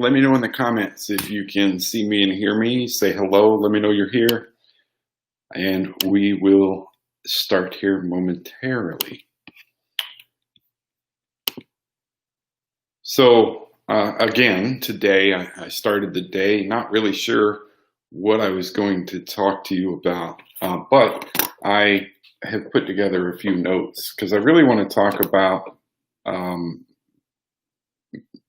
Let me know in the comments if you can see me and hear me. Say hello, let me know you're here, and we will start here momentarily. So again, today I started the day not really sure what I was going to talk to you about, but I have put together a few notes because I really want to talk about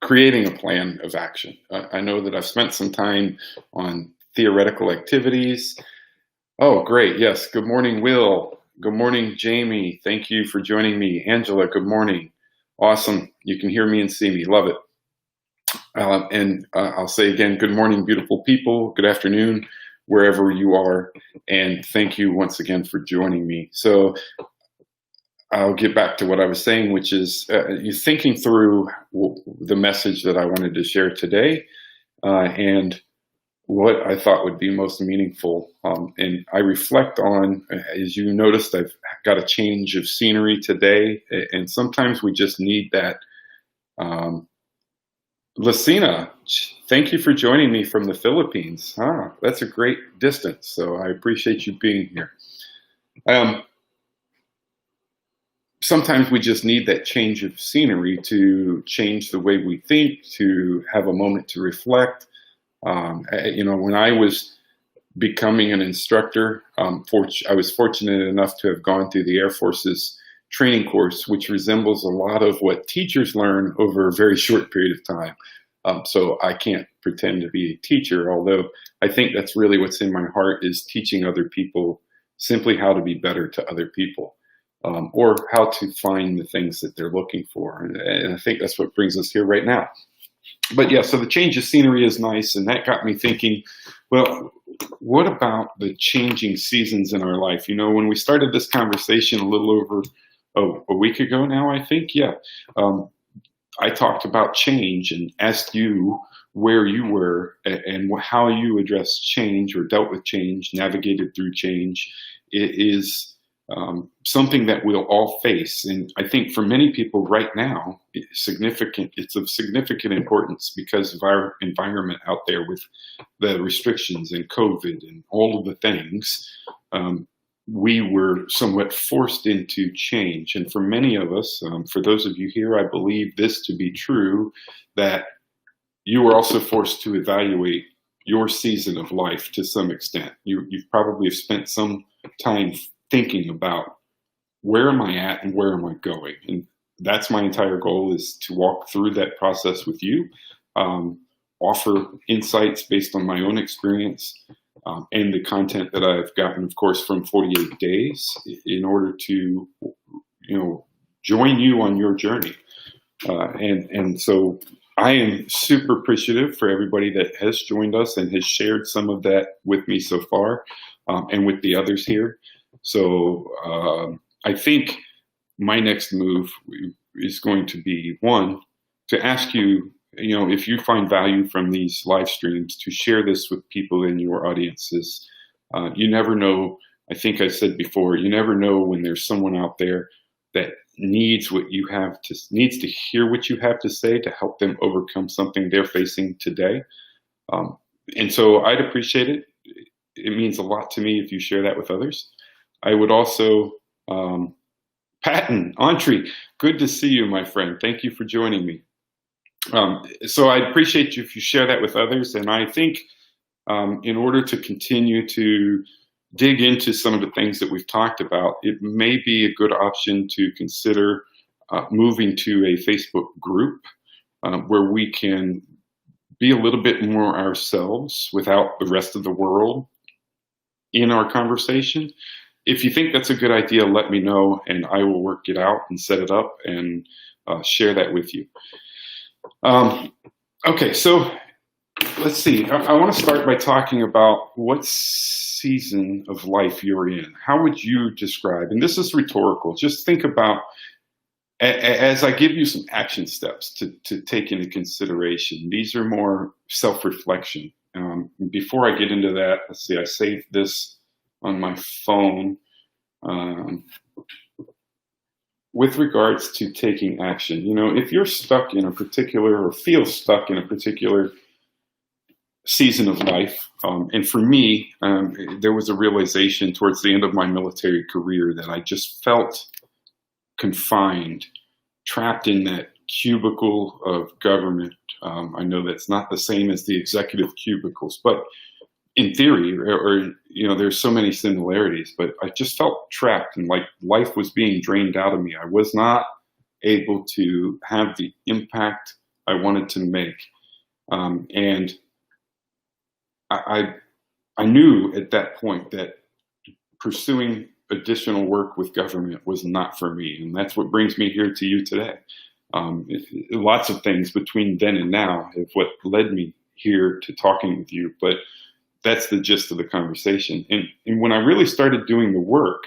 creating a plan of action. I know that I've spent some time on theoretical activities. Oh, great. Yes. Good morning, Will. Good morning, Jamie. Thank you for joining me. Angela, good morning. Awesome. You can hear me and see me. Love it. And I'll say again, good morning, beautiful people. Good afternoon, wherever you are. And thank you once again for joining me. So I'll get back to what I was saying, which is you thinking through the message that I wanted to share today and what I thought would be most meaningful. And I reflect on, as you noticed, I've got a change of scenery today. And sometimes we just need that. Lucina, thank you for joining me from the Philippines. That's a great distance. So I appreciate you being here. Sometimes we just need that change of scenery to change the way we think, to have a moment to reflect. When I was becoming an instructor, I was fortunate enough to have gone through the Air Force's training course, which resembles a lot of what teachers learn over a very short period of time. So I can't pretend to be a teacher, although I think that's really what's in my heart, is teaching other people simply how to be better to other people. Or how to find the things that they're looking for. And I think that's what brings us here right now. But yeah, so the change of scenery is nice, and that got me thinking, well, what about the changing seasons in our life? You know, when we started this conversation a little over a week ago now, I think, I talked about change and asked you where you were and how you addressed change or dealt with change, navigated through change. It is something that we'll all face. And I think for many people right now, it's of significant importance because of our environment out there with the restrictions and COVID and all of the things. We were somewhat forced into change. And for many of us, for those of you here, I believe this to be true, that you were also forced to evaluate your season of life to some extent. You've probably spent some time thinking about where am I at and where am I going? And that's my entire goal, is to walk through that process with you, offer insights based on my own experience and the content that I've gotten, of course, from 48 days in order to, join you on your journey. And so I am super appreciative for everybody that has joined us and has shared some of that with me so far and with the others here. So I think my next move is going to be, one, to ask you, if you find value from these live streams, to share this with people in your audiences. You never know. I think I said before, you never know when there's someone out there that needs to hear what you have to say to help them overcome something they're facing today. And so I'd appreciate it. It means a lot to me if you share that with others. I would also, Patton, Entree, good to see you, my friend. Thank you for joining me. So I'd appreciate you if you share that with others. And I think in order to continue to dig into some of the things that we've talked about, it may be a good option to consider moving to a Facebook group where we can be a little bit more ourselves without the rest of the world in our conversation. If you think that's a good idea, let me know, and I will work it out and set it up and share that with you. Okay, so let's see. I want to start by talking about what season of life you're in. How would you describe, and this is rhetorical, just think about, as I give you some action steps to take into consideration, these are more self-reflection. Before I get into that, let's see, I saved this on my phone. With regards to taking action, if you're stuck in a particular or feel stuck in a particular season of life. And for me, there was a realization towards the end of my military career that I just felt confined, trapped in that cubicle of government. I know that's not the same as the executive cubicles, but in theory, or there's so many similarities, but I just felt trapped and like life was being drained out of me. I was not able to have the impact I wanted to make. And I knew at that point that pursuing additional work with government was not for me. And that's what brings me here to you today. Lots of things between then and now have what led me here to talking with you, but that's the gist of the conversation. And when I really started doing the work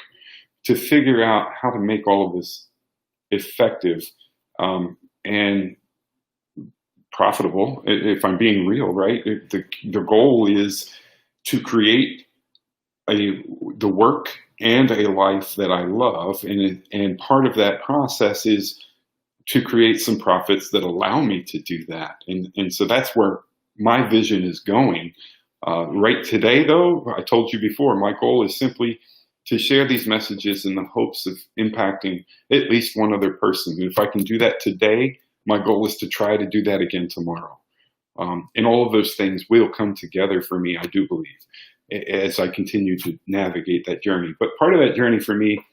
to figure out how to make all of this effective and profitable, if I'm being real, right? The goal is to create the work and a life that I love. And part of that process is to create some profits that allow me to do that. And so that's where my vision is going. Right today, though, I told you before, my goal is simply to share these messages in the hopes of impacting at least one other person. And if I can do that today, my goal is to try to do that again tomorrow. And all of those things will come together for me, I do believe, as I continue to navigate that journey. But part of that journey for me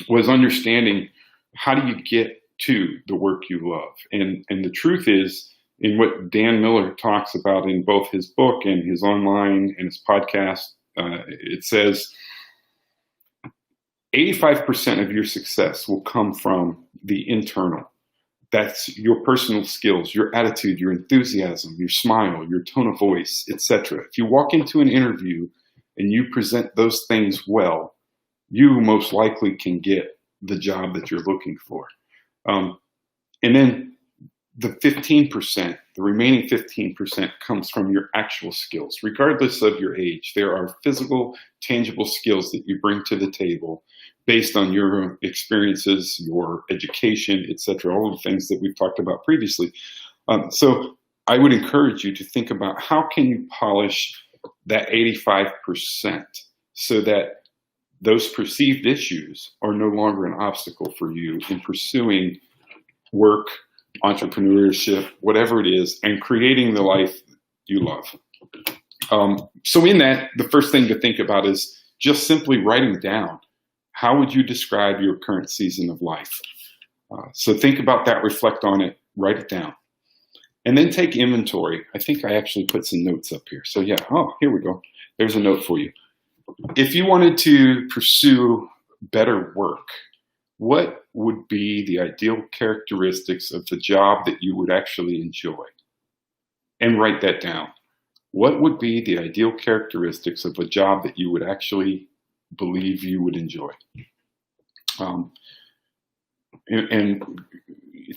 was understanding, how do you get to the work you love? And the truth is, in what Dan Miller talks about in both his book and his online and his podcast, it says 85% of your success will come from the internal. That's your personal skills, your attitude, your enthusiasm, your smile, your tone of voice, etc. If you walk into an interview and you present those things well, you most likely can get the job that you're looking for. And then the 15%, the remaining 15% comes from your actual skills. Regardless of your age, there are physical, tangible skills that you bring to the table based on your experiences, your education, etc., all of the things that we've talked about previously. So I would encourage you to think about, how can you polish that 85% so that those perceived issues are no longer an obstacle for you in pursuing work, entrepreneurship, whatever it is, and creating the life you love. So in that, the first thing to think about is just simply writing down, how would you describe your current season of life? So think about that, reflect on it, write it down. And then take inventory. I think I actually put some notes up here. So yeah, here we go. There's a note for you. If you wanted to pursue better work, what would be the ideal characteristics of the job that you would actually enjoy? And write that down. What would be the ideal characteristics of a job that you would actually believe you would enjoy? And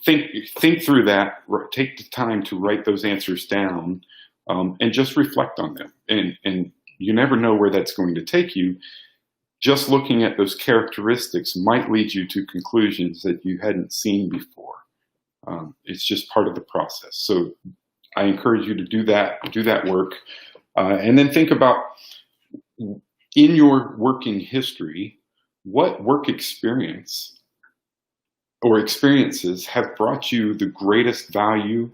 think through that. Take the time to write those answers down, and just reflect on them. And you never know where that's going to take you. Just looking at those characteristics might lead you to conclusions that you hadn't seen before. It's just part of the process. So I encourage you to do that work. And then think about, in your working history, what work experience or experiences have brought you the greatest value,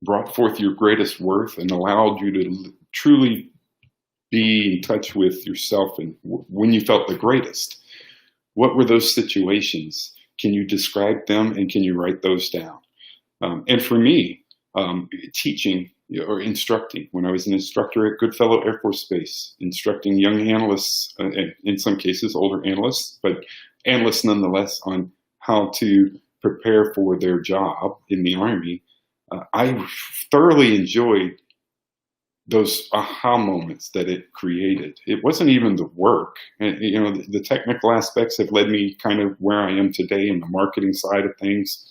brought forth your greatest worth, and allowed you to truly be in touch with yourself and when you felt the greatest. What were those situations? Can you describe them, and can you write those down? And for me, teaching or instructing, when I was an instructor at Goodfellow Air Force Base, instructing young analysts, in some cases older analysts, but analysts nonetheless, on how to prepare for their job in the Army, I thoroughly enjoyed those aha moments that it created. It wasn't even the work. And, the technical aspects have led me kind of where I am today in the marketing side of things.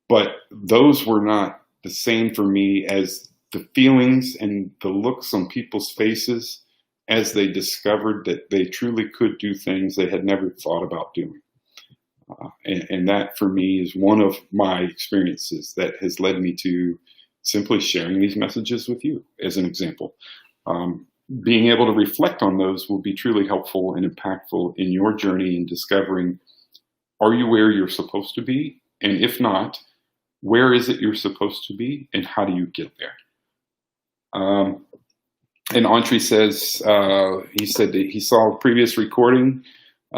But those were not the same for me as the feelings and the looks on people's faces as they discovered that they truly could do things they had never thought about doing. And that for me is one of my experiences that has led me to simply sharing these messages with you as an example. Being able to reflect on those will be truly helpful and impactful in your journey in discovering, are you where you're supposed to be? And if not, where is it you're supposed to be, and how do you get there? And Entree says, he said that he saw a previous recording.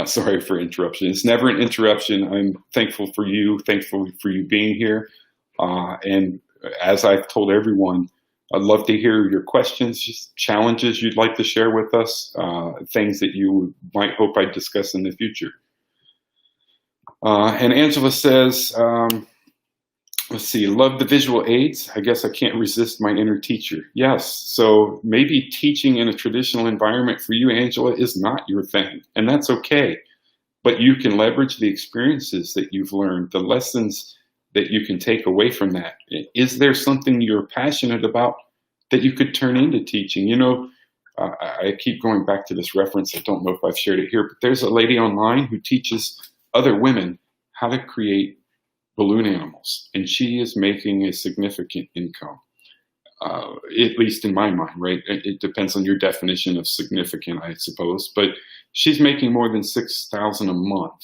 Sorry for interruption. It's never an interruption. I'm thankful for you being here. And as I've told everyone, I'd love to hear your questions, just challenges you'd like to share with us, things that you might hope I discuss in the future. And Angela says, let's see, love the visual aids. I guess I can't resist my inner teacher. Yes, so maybe teaching in a traditional environment for you, Angela, is not your thing, and that's okay. But you can leverage the experiences that you've learned, the lessons that you can take away from that. Is there something you're passionate about that you could turn into teaching? You know, I keep going back to this reference. I don't know if I've shared it here, but there's a lady online who teaches other women how to create balloon animals, and she is making a significant income, at least in my mind, right? It depends on your definition of significant, I suppose, but she's making more than $6,000 a month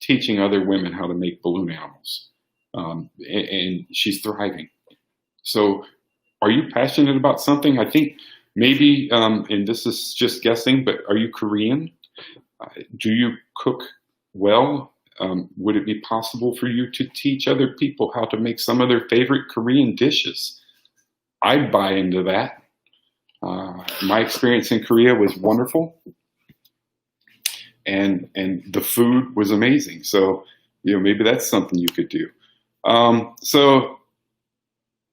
teaching other women how to make balloon animals, and she's thriving. So are you passionate about something? I think maybe, and this is just guessing, but are you Korean? Do you cook well? Would it be possible for you to teach other people how to make some of their favorite Korean dishes? I'd buy into that. My experience in Korea was wonderful, and the food was amazing. So, you know, maybe that's something you could do. So,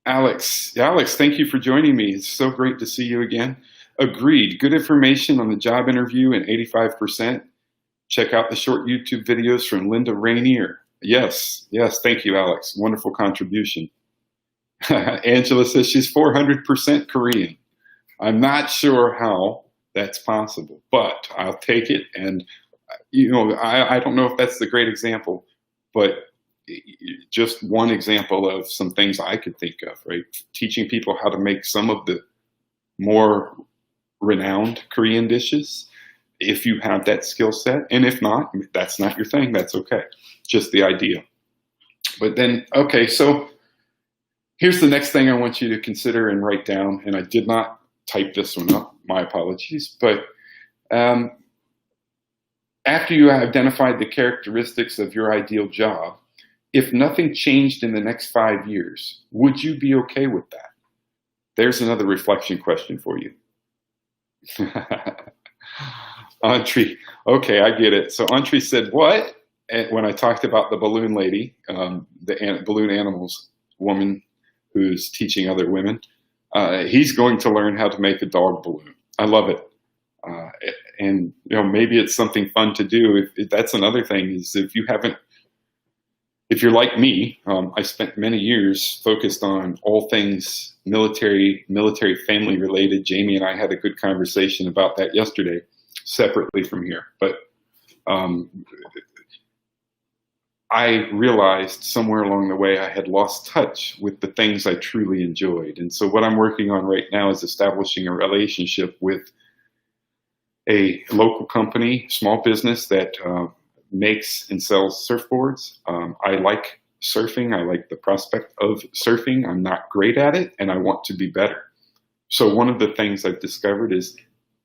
Alex, thank you for joining me. It's so great to see you again. Agreed. Good information on the job interview and 85%. Check out the short YouTube videos from Linda Rainier. Yes, thank you, Alex. Wonderful contribution. Angela says she's 400% Korean. I'm not sure how that's possible, but I'll take it. And, you know, I don't know if that's the great example, but just one example of some things I could think of, right? Teaching people how to make some of the more renowned Korean dishes, if you have that skill set. And if not, that's not your thing, that's okay. Just the idea. But then, okay, so here's the next thing I want you to consider and write down. And I did not type this one up, my apologies. But after you have identified the characteristics of your ideal job, if nothing changed in the next 5 years, would you be okay with that? There's another reflection question for you. Entree, okay, I get it. So Entree said, what? And when I talked about the balloon lady, the balloon animals woman who's teaching other women, he's going to learn how to make a dog balloon. I love it. And, you know, maybe it's something fun to do. If that's another thing, is if you're like me, I spent many years focused on all things military family related. Jamie and I had a good conversation about that yesterday, separately from here. But I realized somewhere along the way I had lost touch with the things I truly enjoyed. And so what I'm working on right now is establishing a relationship with a local company, small business that makes and sells surfboards. I like surfing. I like the prospect of surfing. I'm not great at it, and I want to be better. So one of the things I've discovered is,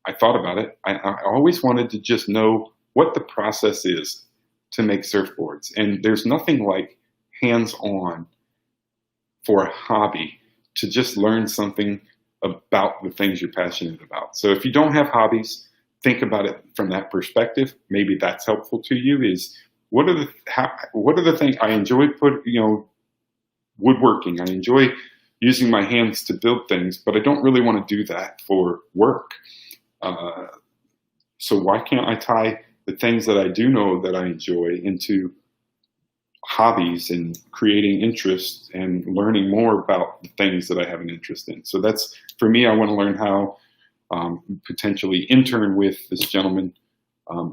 I thought about it. I always wanted to just know what the process is to make surfboards. And there's nothing like hands-on for a hobby to just learn something about the things you're passionate about. So if you don't have hobbies, think about it from that perspective. Maybe that's helpful to you. Is what are the things I enjoy? Woodworking. I enjoy using my hands to build things, but I don't really want to do that for work. So why can't I tie the things that I do know that I enjoy into hobbies and creating interest and learning more about the things that I have an interest in? So that's, for me, I want to learn how potentially intern with this gentleman.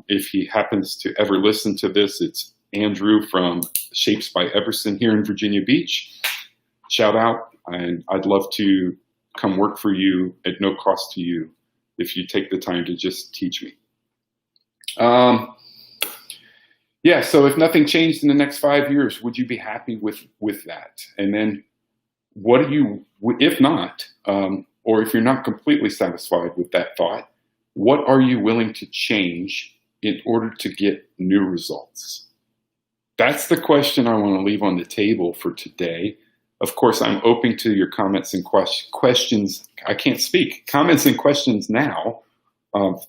If he happens to ever listen to this, it's Andrew from Shapes by Everson here in Virginia Beach. Shout out. and I'd love to come work for you at no cost to you if you take the time to just teach me. Yeah, so if nothing changed in the next 5 years, would you be happy with that? And then what do you, if not, or if you're not completely satisfied with that thought, what are you willing to change in order to get new results? That's the question I want to leave on the table for today. Of course, I'm open to your comments and questions. I can't speak. Comments and questions now,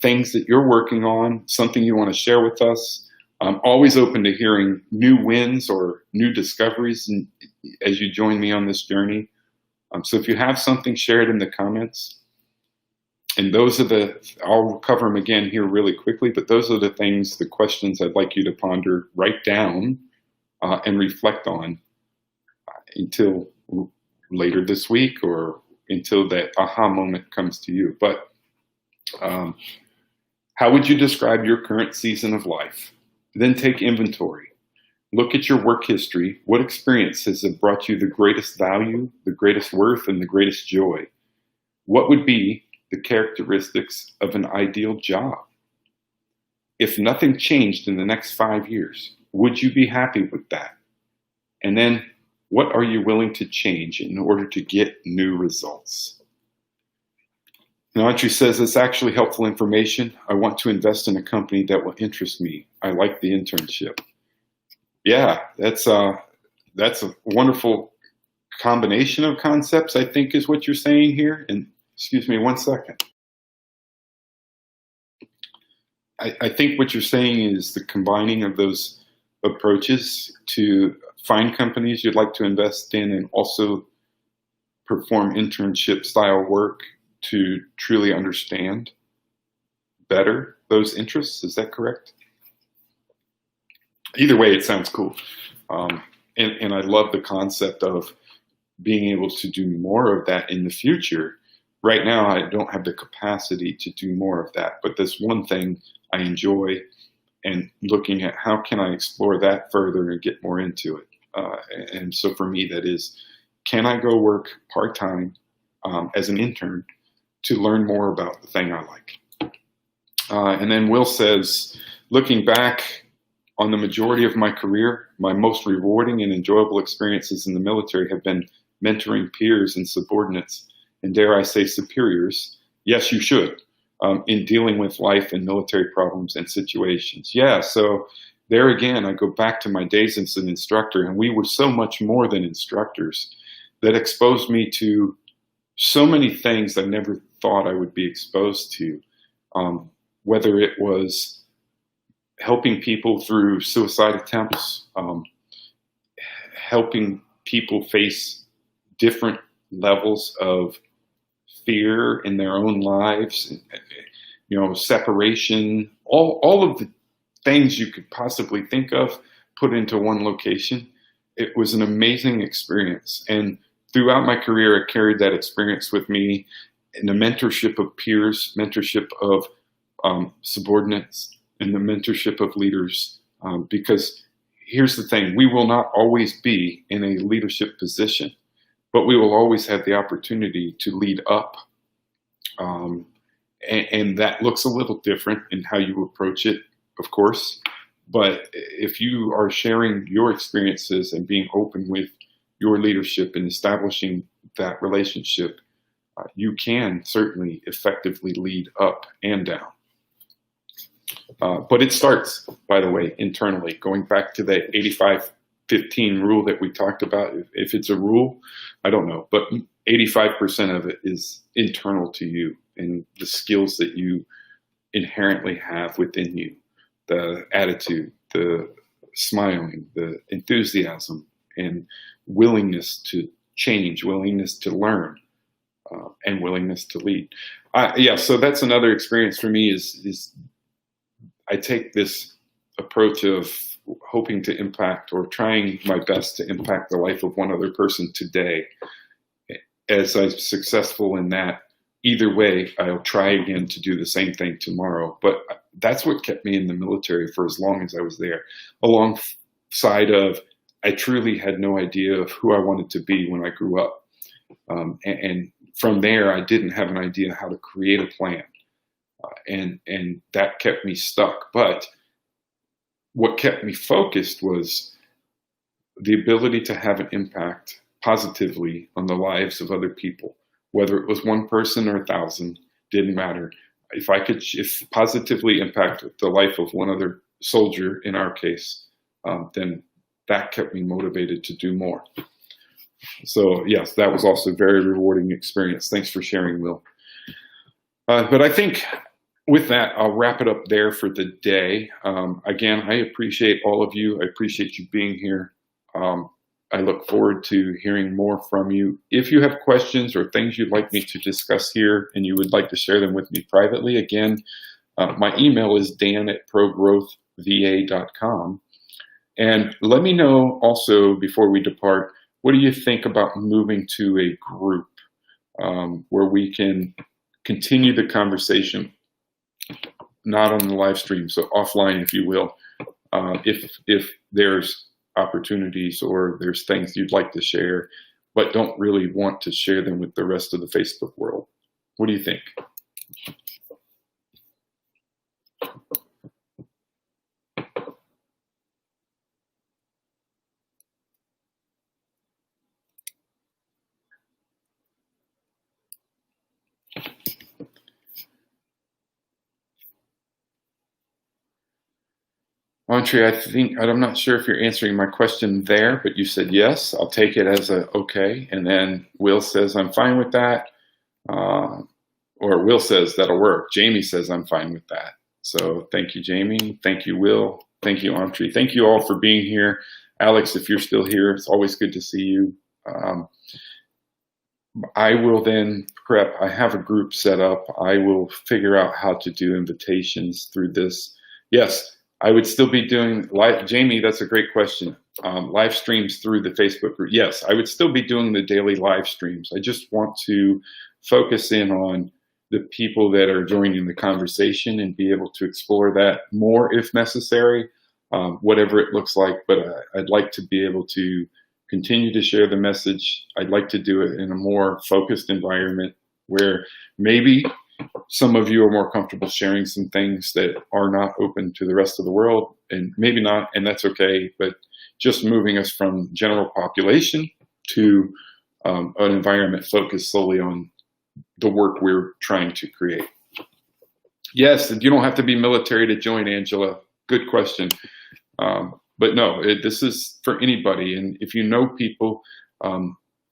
things that you're working on, something you want to share with us. I'm always open to hearing new wins or new discoveries as you join me on this journey. So if you have something, share it in the comments. And those are I'll cover them again here really quickly, but those are the things, the questions I'd like you to ponder, write down, and reflect on until later this week or until that aha moment comes to you. But how would you describe your current season of life? Then take inventory. Look at your work history. What experiences have brought you the greatest value, the greatest worth, and the greatest joy? What would be the characteristics of an ideal job? If nothing changed in the next 5 years, would you be happy with that? And then what are you willing to change in order to get new results? Now, Audrey says, it's actually helpful information. I want to invest in a company that will interest me. I like the internship. Yeah, that's a wonderful combination of concepts, I think is what you're saying here. And excuse me 1 second. I think what you're saying is the combining of those approaches to find companies you'd like to invest in and also perform internship style work to truly understand better those interests. Is that correct? Either way, it sounds cool. And I love the concept of being able to do more of that in the future. Right now, I don't have the capacity to do more of that, but that's one thing I enjoy, and looking at how can I explore that further and get more into it. And so for me, that is, can I go work part-time as an intern to learn more about the thing I like? And then Will says, looking back on the majority of my career, my most rewarding and enjoyable experiences in the military have been mentoring peers and subordinates, and dare I say superiors. Yes, you should, in dealing with life and military problems and situations. Yeah, so there again, I go back to my days as an instructor, and we were so much more than instructors. That exposed me to so many things I never thought I would be exposed to, whether it was helping people through suicide attempts, helping people face different levels of fear in their own lives, separation, all of the things you could possibly think of put into one location. It was an amazing experience. And throughout my career, I carried that experience with me in the mentorship of peers, mentorship of subordinates, and the mentorship of leaders. Because here's the thing, we will not always be in a leadership position, but we will always have the opportunity to lead up. And that looks a little different in how you approach it, of course. But if you are sharing your experiences and being open with your leadership and establishing that relationship, you can certainly effectively lead up and down. But it starts, by the way, internally, going back to the 85-15 rule that we talked about. If it's a rule, I don't know, but 85% of it is internal to you and the skills that you inherently have within you, the attitude, the smiling, the enthusiasm, and willingness to change, willingness to learn, and willingness to lead. So that's another experience for me is I take this approach of hoping to impact or trying my best to impact the life of one other person today. As I'm successful in that, either way, I'll try again to do the same thing tomorrow. But that's what kept me in the military for as long as I was there, alongside of I truly had no idea of who I wanted to be when I grew up. And from there, I didn't have an idea how to create a plan. And that kept me stuck. But what kept me focused was the ability to have an impact positively on the lives of other people, whether it was one person or 1,000, didn't matter. If I could positively impact the life of one other soldier, in our case, then that kept me motivated to do more. So yes, that was also a very rewarding experience. Thanks for sharing, Will. But I think with that, I'll wrap it up there for the day. Again, I appreciate all of you. I appreciate you being here. I look forward to hearing more from you. If you have questions or things you'd like me to discuss here and you would like to share them with me privately, again, my email is dan@progrowthva.com. And let me know also, before we depart, what do you think about moving to a group where we can continue the conversation, not on the live stream, so offline, if you will, if there's opportunities or there's things you'd like to share, but don't really want to share them with the rest of the Facebook world. What do you think? Andre, I'm not sure if you're answering my question there, but you said yes. I'll take it as a okay. And then Will says, I'm fine with that. Or Will says, that'll work. Jamie says, I'm fine with that. So thank you, Jamie. Thank you, Will. Thank you, Andre. Thank you all for being here. Alex, if you're still here, it's always good to see you. I will then prep. I have a group set up. I will figure out how to do invitations through this. Yes. I would still be doing live. Jamie, that's a great question. Live streams through the Facebook group. Yes, I would still be doing the daily live streams. I just want to focus in on the people that are joining the conversation and be able to explore that more if necessary, whatever it looks like. But I'd like to be able to continue to share the message. I'd like to do it in a more focused environment where maybe some of you are more comfortable sharing some things that are not open to the rest of the world, and maybe not, and that's okay, but just moving us from general population to an environment focused solely on the work we're trying to create. Yes, you don't have to be military to join, Angela. Good question. But no, this is for anybody, and if you know people,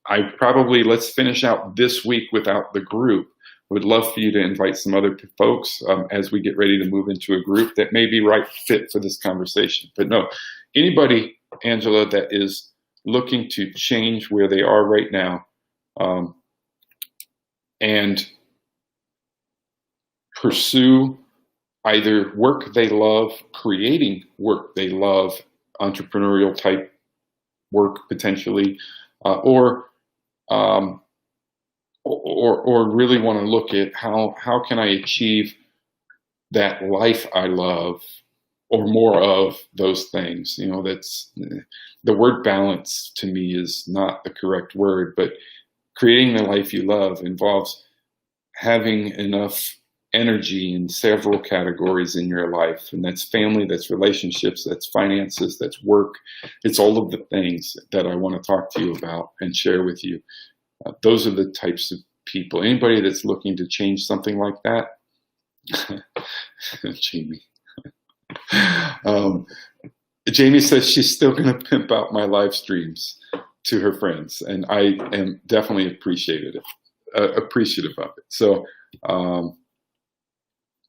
let's finish out this week without the group. I would love for you to invite some other folks as we get ready to move into a group that may be right fit for this conversation. But no, anybody, Angela, that is looking to change where they are right now and pursue either work they love, creating work they love, entrepreneurial type work potentially, or really want to look at how can I achieve that life I love or more of those things. You know, that's the word balance to me is not the correct word, but creating the life you love involves having enough energy in several categories in your life. And that's family, that's relationships, that's finances, that's work. It's all of the things that I want to talk to you about and share with you. Those are the types of people. Anybody that's looking to change something like that, Jamie. Jamie says she's still going to pimp out my live streams to her friends, and I am definitely appreciative of it. So,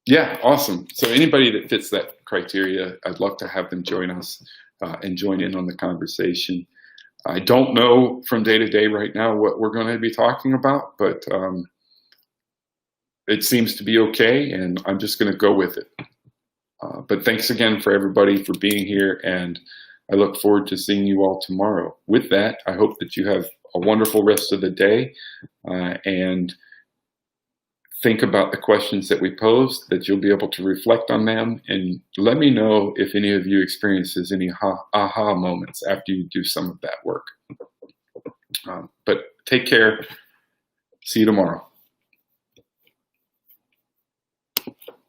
yeah, awesome. So anybody that fits that criteria, I'd love to have them join us and join in on the conversation. I don't know from day to day right now what we're going to be talking about, but it seems to be okay, and I'm just going to go with it. But thanks again for everybody for being here, and I look forward to seeing you all tomorrow. With that, I hope that you have a wonderful rest of the day and think about the questions that we posed, that you'll be able to reflect on them, and let me know if any of you experiences any aha moments after you do some of that work. But Take care. See you tomorrow.